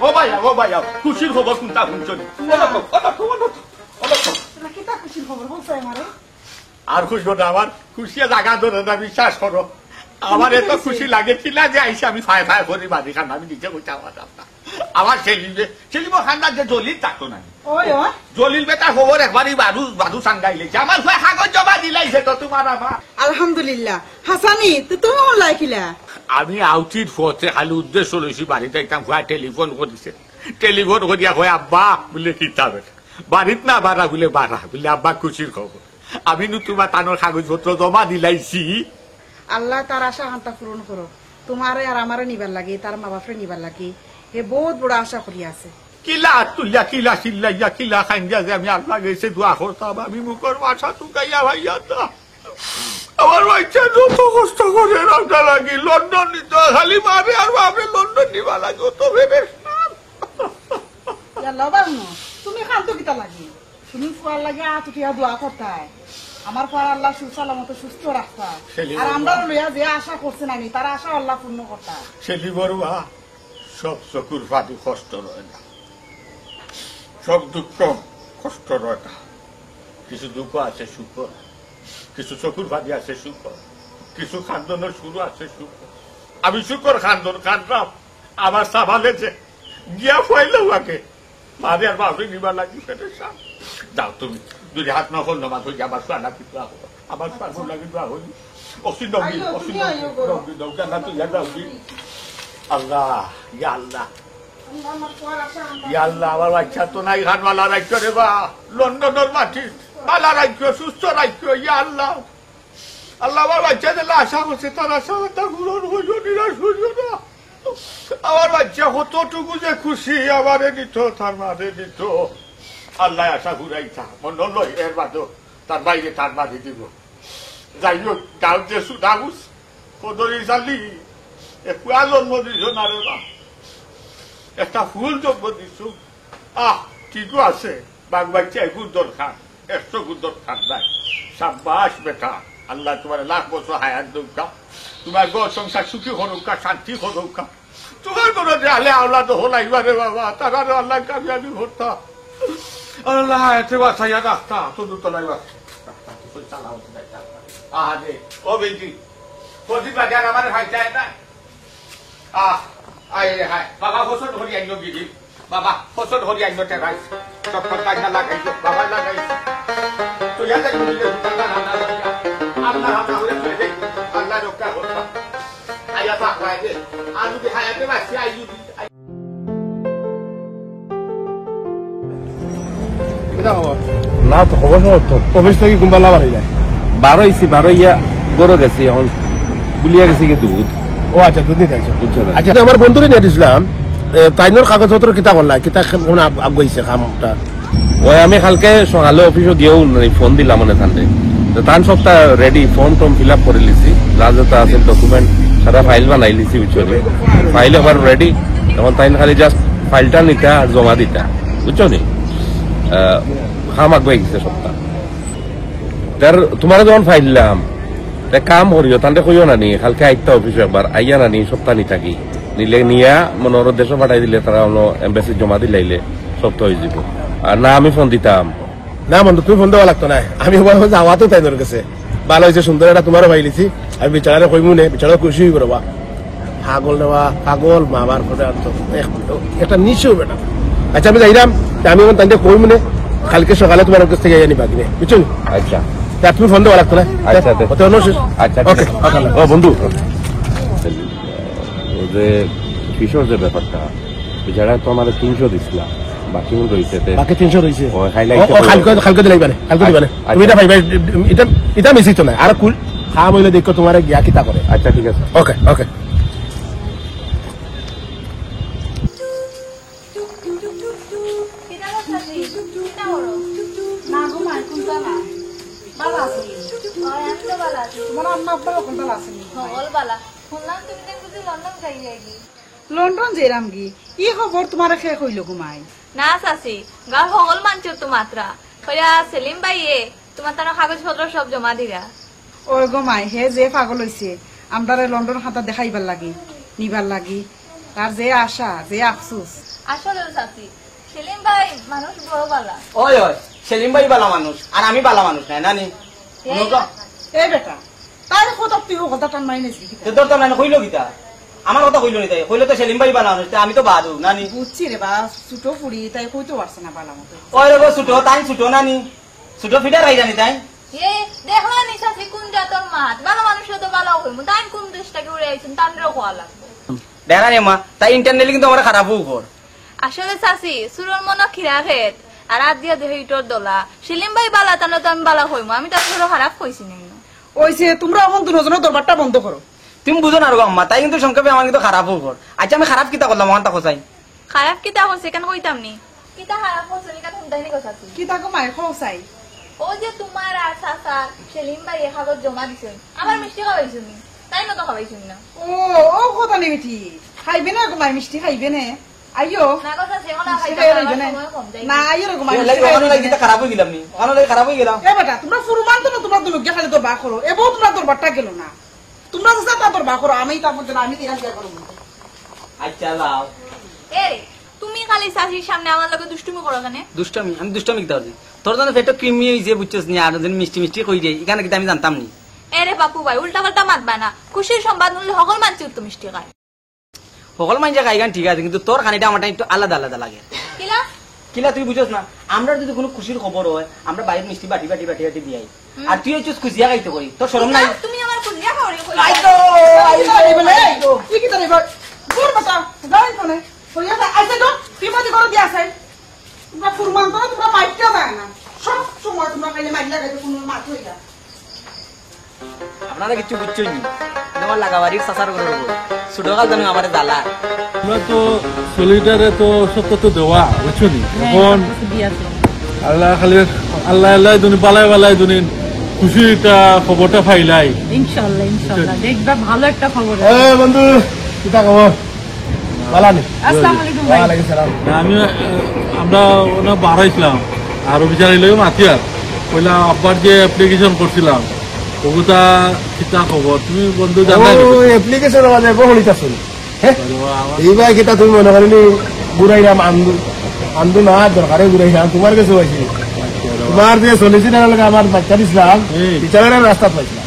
ও ভাইয়া খুশির খবর কোনটা শুনছনি? আর খুশবো না, আমার খুশি জাগা ধরে না, বিশ্বাস করো। আমার এত খুশি লাগে কিনা যে আইসে আমি ফায় করি বাড়ি খান। আমি নিজে বলছি আমার সেলিমর খান্দার যে জলিল থাকতো না, জলিল বেটা খবর একবারই বাদু সাঙ্গাই লেছে। আমার কাগজ জমা দিলাইছে তো তোমার আমার। আলহামদুলিল্লাহ। হাসানি তো তুমি অনলাইন কিলা? আমি আউটির পথে খালি উদ্দেশ্য লইছি বাড়িতে একদম ভয় টেলিফোন করিছে, টেলিফোন করিয়া হয় আব্বা বলে কিতাবে বাড়িত না বাড়া বলে আব্বা খুশির খবর। আমি তোমার তানোর কাগজপত্র জমা দিলাইছি। আল্লাহ তার আশা হান্তা পূরণ করো, তোমারে আর আমারে নিবার লাগে, তার মা বাপরে নিবার লাগে। এ বহুত বড় আশা করি আছে। কিলা তুলিয়া কিলা চিল্লাইয়া কিলা খাইয়া যে আমি আল্লাহ গেছে দোয়া করতাম, আমি মুখর মাথা টুকাইয়া ভাইয়া তা আমার বাচ্চা যত কষ্ট করে রাখা লাগি লন্ডন নিতে খালি মারে আর বাপরে লন্ডন নিবা লাগে তো ভেবে। তুমি খালতো কিতা লাগি, তুমি ফুয়ার লাগে আতুটিয়া দোয়া করতাই, আমার ফুয়ার আল্লাহ সুসালামত সুস্থ রাখতা, আর আমরা লইয়া যে আশা করছেন আমি তার আশা আল্লাহ পূর্ণ করতা। সেলি বড়ুয়া সব চকুর ফাঁদি কষ্ট রয় না, সব দুঃখ কষ্ট রয় না। কিছু দুঃখ আছে সুখ, কিছু চকুর ফাঁদি আছে সুখ, কিছু খান্দনের শুরু আছে সুখ। আমি শুকর খান্দন কান্দলাম, আমার সামালে যে গিয়া ফাইলেও আগে মারে আর বাপরে নিবার লাগি ফেটে সাপ। যাও তুমি যদি হাত না হল মাছ হয়ে আমার সানা কিন্তু আমার পাগল লাগি হলি অসীম আল্লাহ ইয়া আল্লাহ ইয়া আল্লাহ। আমার বাচ্চা তো নাই খান মালা রাখছো রে বা, লন্ডনের মাটি মালা রাখছো, সুস্থ রাখছো। ইয়া আল্লাহ আল্লাহ, আমার বাচ্চা যেটা আশা করছে তার আশা পূরণ হইল, নিরাশ হইল না। আমার বাচ্চা কতটুকু যে খুশি আমারে দিত, তার মারে দিত। আল্লাহ আশা ঘুরাইছা মন লই এর বাদও তার বাইরে তার মাঝে দিব। যাই হোক গাঁও যে সুদাগুস কদরি চালি একুয়া জন্ম দিছ না রে বা, একটা ফুল জন্ম দিছো। ঠিকও আছে, বাঘ বাচ্চা এগুর দরকার, 100 গুণ দরকার নাই। সাব্বাস বেটা, আল্লাহ তোমার লাখ বছর হায়াত দৌকা, তোমার গো সংসার সুখী হরৌকা, শান্তি হরৌকা। তোমার কোনো যে আলে আল্লাহ তো হলাইবা রে বাবা, তারা আল্লাহ কামিয়াবি হতা। আল্লাহ এতে বাসাইয়া রাখতা তো দুতলাই আরে ও বেটি প্রতি বাজার আমার ভাইটায় না। হায় বাবা ফসল ধরি আইন গিরি, বাবা ফসল ধরি আইন টেকাই সব কাজা লাগাইছ বাবা লাগাইছ তো ইয়াতে আল্লাহ হাতা হয়ে চলে যাই, আল্লাহ রক্ষা করতা। আয়া পাক রাইতে আলু কে হায়াতে বাসি আইলু না তো খবর তো অফিস থেকে কোনবা লাভ যায় 12 ইয়া বড় গেছে, এখন গুলিয়া গেছে কি দুধ। ও আচ্ছা দুধ নিতে আচ্ছা আমার বন্ধুরে নিয়ে দিয়েছিলাম তাইনোর কাগজপত্র কিতা করলা কিতা কোন আগাইছে কামটা ওই আমি কালকে সকালে অফিসে গিয়েও ফোন দিলাম মানে থানতে তান সবটা রেডি ফর্ম টর্ম ফিল আপ করে লিছি যা যা আছে ডকুমেন্ট সারা ফাইল বানাই লিছি বুঝছো ফাইল আবার রেডি এখন তাই খালি জাস্ট ফাইলটা নিতা আর জমা দিতা বুঝছো নি খাম আগুয়াই গেছে সপ্তাহ তার তোমার যখন ফাইল দিলাম কাম করিও তান্তে কইও না নি কালকে আইতা অফিসে একবার আইয়া না নি সপ্তাহ নি থাকি নিলে নিয়া মনোর দেশে পাঠাই দিলে তারা অন্য এম্বাসি জমা দিলাইলে সপ্তাহ হয়ে যাব আর না আমি ফোন দিতাম না বন্ধু তুমি ফোন দেওয়া লাগতো না আমি যাওয়া তো তাইনোর কাছে ভালো হয়েছে সুন্দর একটা তোমারও ভাই লিছি আমি বিচারে কইমু নে বিচারে খুশি হয়ে করবা পাগল নেওয়া পাগল মামার করে একটা নিশ্চয় বেটা আচ্ছা আমি যাইলাম আমি এখন তাইতে কইমু নে কালকে সকালে তোমার কাছ থেকে আনিবা কিনে বুঝছো আচ্ছা তুমি ফোন দেওয়া লাগতো না আচ্ছা আচ্ছা ওকে ও বন্ধু ও যে কিশোর যে ব্যাপারটা যারা তো আমার 300 দিছিলাম বাকি রয়েছে বাকি 300 রয়েছে কালকে দিলাইবানে তুমি এটা ভাইবা এটা মিসি তো না আর কুল খাওয়া বইলে দেখো তোমার গিয়া কিতা করে আচ্ছা ঠিক আছে ওকে ওকে না গো মাই কোনটা না ভালো আছি তোমার আম্মা আব্বা কোনটা আসেনি লন্ডন যেরাম গি ই খবর তোমার খেয়ে কইল ঘুমাই না চাচি গাঁর সকল মানছো তো মাত্রা কইয়া সেলিম ভাইয়ে তোমার তার কাগজপত্র সব জমা দিরা ওই গো মাই হে যে পাগল হইছে আমরারে লন্ডন খাতা দেখাইবার লাগি নিবার লাগি তার যে আশা যে আফসোস আসলে চাচি সেলিম ভাই মানুষ বড় বালা ওই ওই সেলিম ভাই বালা মানুষ আর আমি বালা মানুষ নাই নানি এ বেটা তার কত তুই কথা টান মাই নেছি তোর তো নানি কইলো গীতা আমার কথা কইলো নি তাই কইলো তো সেলিম ভাই বালা মানুষ আমি তো বাদু নানি বুঝছি রে বা ছোট ফুড়ি তাই কইতে পারছে না বালা মতো ওই রে ছোট তাই ছোট নানি ছোট ফিটার রাই জানি তাই এ দেখো নি চাচি কোন জাতর মাত ভালো মানুষ তো ভালো হইমু তাই কোন দেশটাকে উড়ে আইছেন তানরেও কোয়া লাগবে দেখা রে মা তাই ইন্টারনেটলি কিন্তু আমার খারাপ উপর আসলে চাচি সুরর মন খিরা খেত আর আজ দিয়া দেহ ইটর দলা সেলিম ভাই বালা তাহলে তো আমি বালা হইমু আমি তার সুর খারাপ কইছি না ওইছে তোমরা এখন দুজনের দরবারটা বন্ধ করো তুমি বুঝো না রো আম্মা তাই কিন্তু সংক্ষেপে আমার কিন্তু খারাপ উপর আচ্ছা আমি খারাপ কিতা করলাম আমার তা কোসাই খারাপ কিতা হচ্ছে কেন কইতাম নি কিতা খারাপ হচ্ছে কেন হুমদাই নি কথা কি তাকো মাই খোসাই ও যে তোমার আর চাচা সেলিম ভাই কাগজ জমা দিছেন আমার মিষ্টি খাওয়াইছেন নি তাই না তো খাওয়াইছেন না ও ও কথা নেই বেটি খাইবে না গো মাই মিষ্টি খাইবে না আইও না কথা যেও না খাইতে না আইও গো মাই কিতা খারাপ হয়ে গেলাম নি ওখানে খারাপ হয়ে গেলাম এ বেটা তোমরা ফুরমান তো না তোমরা দুলুক খালি তো বা করো এবো তোমরা দরবারটা গেল না তোমরা যা তা দরবার করো আমি তারপর আমি দিলাম কি করব আচ্ছা লাও এ তুমি খালি চাচির সামনে আমার লগে দুষ্টুমি করো কেন দুষ্টামি আমি দুষ্টামি কিতা হইছি তোর জন্য পেটে ক্রিমি হইছে বুঝছস নি আর যেন মিষ্টি মিষ্টি কই যাই এখানে কিতা আমি জানতাম নি এরে বাপু ভাই উল্টা পাল্টা মাতবা না খুশির সংবাদ হলে সকল মানছি তো মিষ্টি খায় সকল মানুষের গাইগান ঠিক আছে কিন্তু তোর খানিটা আমারটা একটু আলাদা আলাদা লাগে কিলা কিলা তুই বুঝছস না আমরা যদি কোনো খুশির খবর হয় আমরা বাইরে মিষ্টি বাটি বাটি বাটি বাটি দিয়াই আর তুই হচ্ছিস খুশিয়া খাইতে করি তোর শরম নাই তুমি আমার খুশিয়া খাওয়ারে আইতো আইতো তুই কি তারে গোর বেটা যাই কোনে কইয়া দা আইছে তো তুই মতে করে দিয়া আছে তোমরা ফুরমান তো তোমরা মাইটা যায় না সব সময় তোমরা খাইলে মাইলা গাইতে কোনো মাছ হই না আপনারা কিছু বুঝছই নি আমার লাগাবাড়ির সাসার করে ছোটকাল জানো আমার জ্বালা আমরা তো সলিটারে তো সত্য তো দেওয়া বুঝছো নি এখন আল্লাহ খালি আল্লাহ আল্লাহ দুনি পালাই পালাই দুনি খুশিটা খবরটা ফাইলাই ইনশাআল্লাহ ইনশাআল্লাহ দেখবা ভালো একটা খবর এ বন্ধু কিতা খবর ভালো নি আসসালামু আলাইকুম ভাই ওয়ালাইকুম সালাম আমি আমরা ওনা বাড়াইছিলাম আর বিচার এলো মাতিয়ার কইলা আব্বার যে অ্যাপ্লিকেশন করছিলাম ওগুতা কিতা খবর তুমি বন্ধু জানা ও অ্যাপ্লিকেশন মানে বহলিতা শুন হ্যাঁ এইবার কিতা তুমি মনে করিনি বুড়াইরাম আন্দু আন্দু না দরকারে বুড়াইরাম তোমার কাছে হয়েছে তোমার যে সলিসিটার লাগে আমার বাচ্চা দিছিলাম বিচারের রাস্তা পাইছিলাম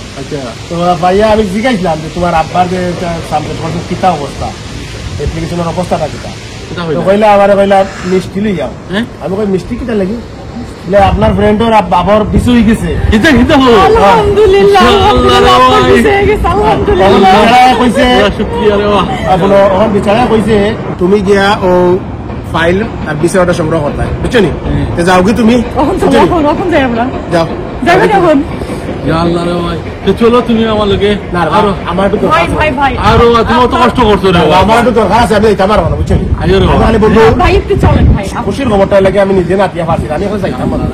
তো ভাইয়া আমি জিজ্ঞাসলাম যে তোমার আব্বার যে সামনে কিতা অবস্থা অ্যাপ্লিকেশনের অবস্থাটা কিতা তো কইলা আমার কইলা মিষ্টি লই যাও আমি কই মিষ্টি কিতা লাগি বলে আপনার ফ্রেন্ডের বাবার বিষ হয়ে গেছে আলহামদুলিল্লাহ আলহামদুলিল্লাহ কইছে বিচারা কইছে তুমি গিয়া ও ফাইল আর বিষয়টা সংগ্রহ করতে বুঝছো নি যাও কি তুমি এখন যাই আমরা যাও যাবেন এখন ইয়া আল্লাহ রে ভাই তো চলো তুমি আমার লগে না আরো আমার একটু ভাই ভাই ভাই আরো তুমি অত কষ্ট করছো রে বাবা। আমার একটু দরকার আছে, আমি যাইতে পারবো না, বুঝছেন? আইও রে বাবা। আমার খালি বন্ধু ভাই একটু চলেন ভাই খুশির খবরটা লাগে আমি নিজে না দিয়া পারছি না, আমি এখন যাইতাম না।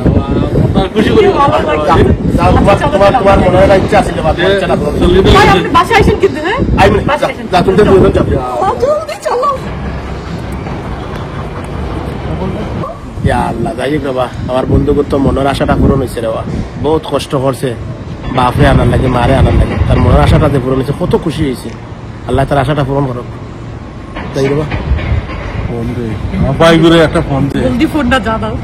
আপনার খুশি করি ভালো লাগছে। যাও, তোমার মনে হয় ইচ্ছা আছে বা তোমার ইচ্ছাটা পূরণ করো। ভাই আপনি বাসায় আসেন কিন্তু হ্যাঁ আইবো না, বাসায় আসেন। যা তুমি দুজন যাও। জলদি চলো। ইয়া আল্লাহ, যাই হোক বাবা, আমার বন্ধুকে তো মনের আশাটা পূরণ হয়েছে রে বাবা। বহুত কষ্ট করছে, বাপরে আনার লাগে, মারে আনার লাগে, তার মনের আশাটা যে পূরণ হয়েছে, কত খুশি হয়েছে। আল্লাহ তার আশাটা পূরণ করো। তাই রে বাবা, ফোন দে ভাই করে একটা ফোন দে। জলদি ফোনটা যা দাও।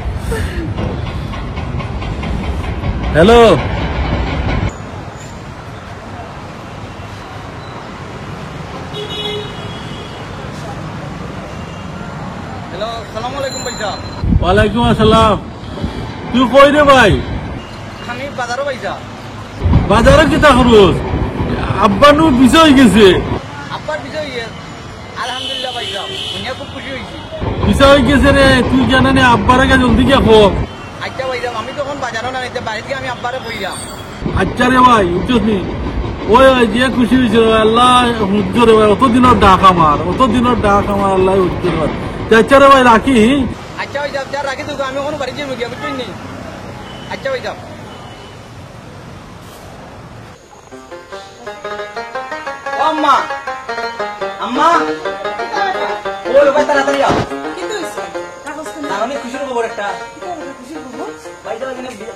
হ্যালো হ্যালো আসসালামু আলাইকুম ভাইসা ওয়ালাইকুম আসসালাম। তুই কই রে ভাই? আমি বাজারও ভাইসা বাজারে কিতা খরচ? আব্বা নু বিষয় গেছে, আব্বার বিষয় আলহামদুলিল্লাহ ভাইসা শুনিয়া খুব খুশি হয়েছি। বিষয় গেছে রে। তুই জানানি আব্বার আগে জলদি গিয়া খো। আচ্ছা ভাইসা আমি তখন বাজারও না নিতে বাইরে গিয়ে আমি আব্বারে বইলাম। আচ্ছা রে ভাই, বুঝছিস নি? ওই ওই যে খুশি হয়েছে আল্লাহ উজ্জ্ব রে ভাই। অত দিনের ডাক আমার, অত দিনের ডাক আমার, আল্লাহ উজ্জ্ব রে ভাই। আচ্ছা রে ভাই রাখি। আচ্ছা ভাইসা যা রাখি তোকে আমি ওখানে বাড়ি যাবো গিয়া বুঝছেন নি? আচ্ছা ভাইসা ও আম্মা আম্মা ওই ভাই তাড়াতাড়ি আও। তার অনেক খুশির খবর একটা ভাইসা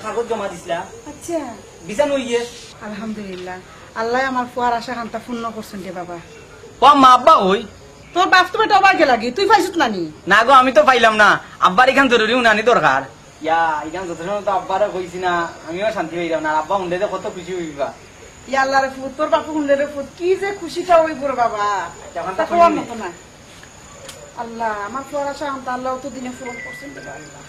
কাগজ জমা দিছিলা আচ্ছা বিছানো হইয়ে। আলহামদুলিল্লাহ, আল্লাহ আমার ফুয়ার আশা খান্তা পূর্ণ করছেন রে বাবা। ও আম্মা আব্বা ওই তোর বাপ তো বেটা অবাকে লাগে, তুই পাইছিস নানি? না গো আমি তো পাইলাম না। আব্বার এখান জরুরি উনানি দরকার। ইয়া এখান যথেষ্ট তো আব্বারে কইছি না, আমিও শান্তি হইলাম না। আব্বা উন্ডে কত খুশি হইবা। ইয়া আল্লাহ রে ফুট, তোর বাপু হুন্ডে রে ফুট, কি যে খুশিটা ওই পুরো বাবা, যখন তা তা কোয়ার কইনি। মতো না। আল্লাহ আমার ফুয়ার আশা খান্তা আল্লাহ তো দিনে পূরণ করছেন রে আল্লাহ।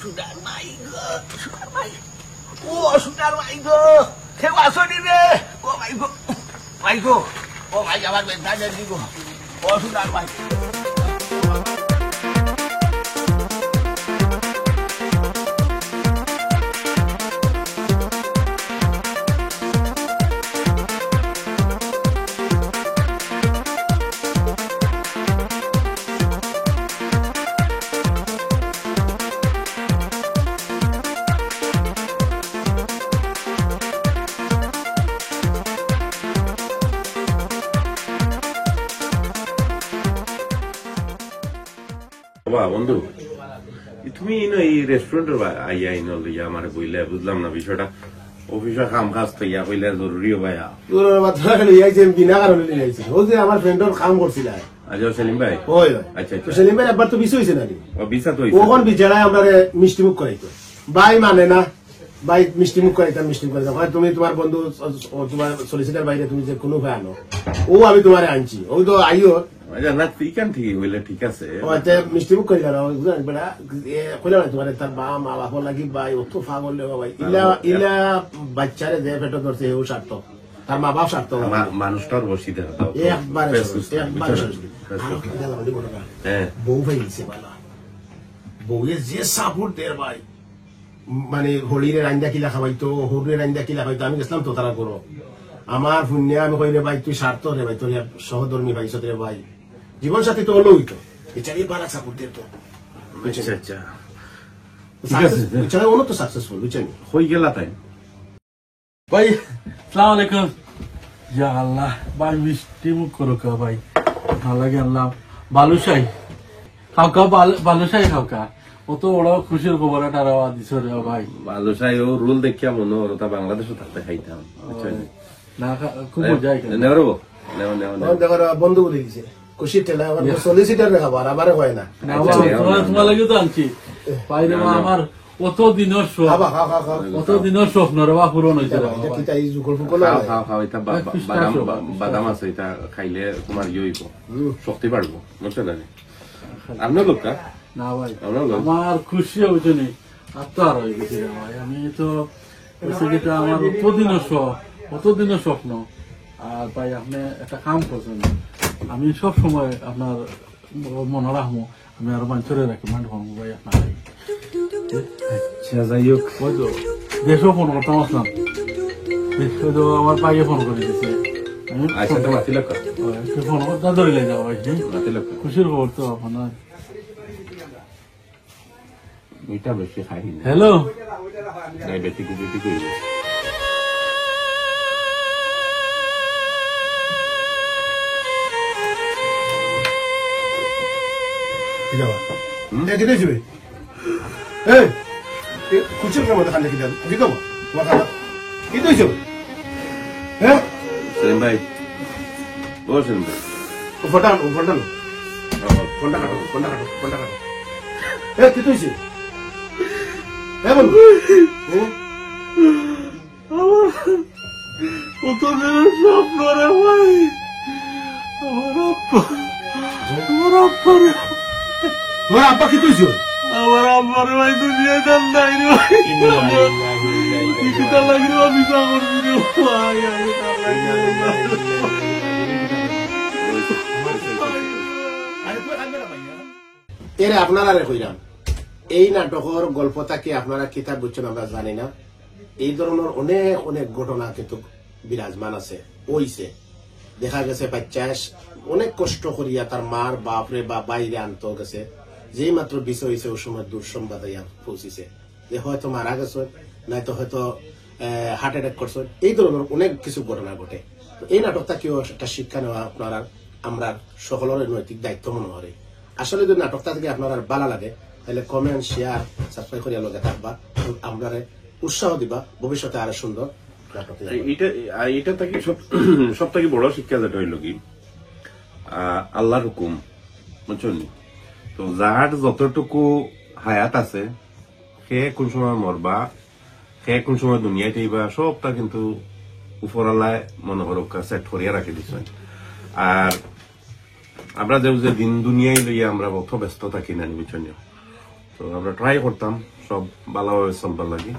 সুদার মাই গো, সুদার মাই, ও সুদার মাই গো, কেউ আসনি রে? ও মাই গো, মাই গো, ও ভাই আমার বেদনা জানি গো, ও সুদার মাই। বাবা বন্ধু, তুমি এই রেস্টুরেন্টের আইয়া ইন লইয়া আমার বইলে বুঝলাম না বিষয়টা। অফিসে কাম কাজ তো ইয়া কইলে জরুরি ভাইয়া। তোর মাত্রা লইয়াইছে বিনা কারণে লইয়াইছে। ও যে আমার ফ্রেন্ডর কাম করছিল, আজ সেলিম ভাই। ওই আচ্ছা তো আচ্ছা, সেলিম ভাই একবার তো বিষ হয়েছে নাকি? ও বিসা তো ওখন বিচারায় আমরা মিষ্টি মুখ করাইতো, ভাই মানে না, ভাই মিষ্টি মুখ করাইতাম, মিষ্টি মুখ করাইতাম। হয় তুমি তোমার বন্ধু তোমার সলিসিটার বাইরে তুমি যে কোনো ভাই আনো, ও আমি তোমারে আনছি, ও তো আইও আচ্ছা না তুই কেন ঠিক হইলে ঠিক আছে। মিষ্টি মুখ করিলাম বেড়া কইলাম না তোমার তার বা মা বাপ লাগি ভাই অত ফা করলে ভাই ইলা ইলা বাচ্চারে যে পেটে ধরছে ও স্বার্থ, তার মা বাপ স্বার্থ। মানুষটার বসি দেয় একবারে হ্যাঁ বউ ভাই দিছে বালা, বউয়ের যে সাপোর্ট দেয় ভাই, মানে হোলিরে রান্দা কিলা খাবাইতো, হরিরে রান্দা কিলা খাইতো। আমি গেছিলাম তো তারা করো আমার পুণ্যা, আমি কই রে ভাই তুই স্বার্থ রে ভাই, তোর সহধর্মী ভাই রে ভাই, জীবন সাথী তো হলো হইতো, এটারই বালা সাপোর্ট দেয় তো। আচ্ছা আচ্ছা এছাড়া অন্য তো সাকসেসফুল বুঝছেন। হই গেলা তাই ভাই সালাম আলাইকুম। ইয়া আল্লাহ ভাই মিষ্টি মুখ করো কা ভাই, ভালো লাগে আল্লাহ। বালুশাই খাও কা, বালুশাই খাও কা। অত বড় খুশির খবর একটা রাওয়া দিছ রে ভাই। ভালো চাই ও রুল দেখিয়া মনে হলো তা বাংলাদেশও থাকতে খাইতাম। না খুব মজা নেওয়ারবো নেওয়া নেওয়া দেখো বন্ধু বলে দিছে খুশি ঠেলা, সলিসিটার রেখা বার আবার হয় না। তোমার লাগে তো আনছি ভাই রে মা, আমার কত দিনের শখ, কত দিনের স্বপ্ন রে বা পূরণ হয়েছে। বাদাম আছে, এটা খাইলে তোমার ইয়ে হইব, শক্তি বাড়বো, বুঝছো না? আপনার লোকটা না ভাই আমার খুশি হয়েছে নি, আর তো আর হয়ে গেছে রে ভাই। আমি তো যেটা আমার অতদিনের স্বপ্ন। আর ভাই আপনি একটা কাম করছেন, আমি সব সময় আপনার মনে রাখবো, আমি আরো মানুষের রেকমেন্ড করবো ভাই আপনার। আচ্ছা যাই হোক, হয়তো দেশও ফোন করতাম আসলাম, আমার ভাইয়ে ফোন করে দিচ্ছে, আচ্ছা তো মাতি লোক ফোন করতে ধরিলে যাও ভাই। মাতি লোক খুশির খবর তো আপনার। ওইটা বেশি খাইনি, হ্যালো, ডায়াবেটিক যদি কইব সেলিম ভাই, ও সেলিম ভাই, ফোনটা ফোনটা ফোনটা কাটো, ফোনটা কাটো, ফোনটা কাটো। কি তুইছে? বলবো কতদিনের স্বপ্ন রে ভাই, আমার আব্বা রে, তোমার আব্বা কি তুইছ? আমার আব্বার ভাই দুনিয়া জান নাই রে ভাই, কিছু তার লাগি রে আমি যা করবি রে ভাই, আমি তার লাগি এর আপনারা কইরাম, এই নাটকের গল্পটা কি আপনারা কিতাব বুঝছেন আমরা জানি না। এই ধরনের অনেক অনেক ঘটনা কিন্তু বিরাজমান আছে, ওইছে দেখা গেছে বাচ্চা অনেক কষ্ট করিয়া তার মার বাপরে বা বাইরে আনতে গেছে, যেই মাত্র বিষয় হয়েছে ওই সময় দুঃসংবাদ পৌঁছিছে যে হয়তো মারা গেছে, নয়তো হয়তো হার্ট অ্যাটাক করছে। এই ধরনের অনেক কিছু ঘটনা ঘটে। এই নাটকটা কেউ একটা শিক্ষা নেওয়া আপনারা আমরা সকলের নৈতিক দায়িত্ব মনে হয়। আসলে যদি নাটকটা থেকে আপনারা ভালো লাগে তাহলে কমেন্ট, শেয়ার, সাবস্ক্রাইব করিয়া লগে থাকবা, আমরা উৎসাহ দিবা ভবিষ্যতে আরো সুন্দর নাটক। এটা থেকে সব থেকে বড় শিক্ষা যেটা হইল কি, আল্লাহর হুকুম, বুঝছেন? তো যার যতটুকু হায়াত আছে, সে কোন সময় মরবা, সে কোন সময় দুনিয়াতে আইবা, সবটা কিন্তু উপরালায় মনে করো সেট করিয়া রাখি দিচ্ছেন। আর আমরা যে দিন দুনিয়ায় লইয়া আমরা অত ব্যস্ত থাকি না, বুঝছেন? তো আমরা ট্রাই করতাম সব ভালোভাবে চলবার লাগে।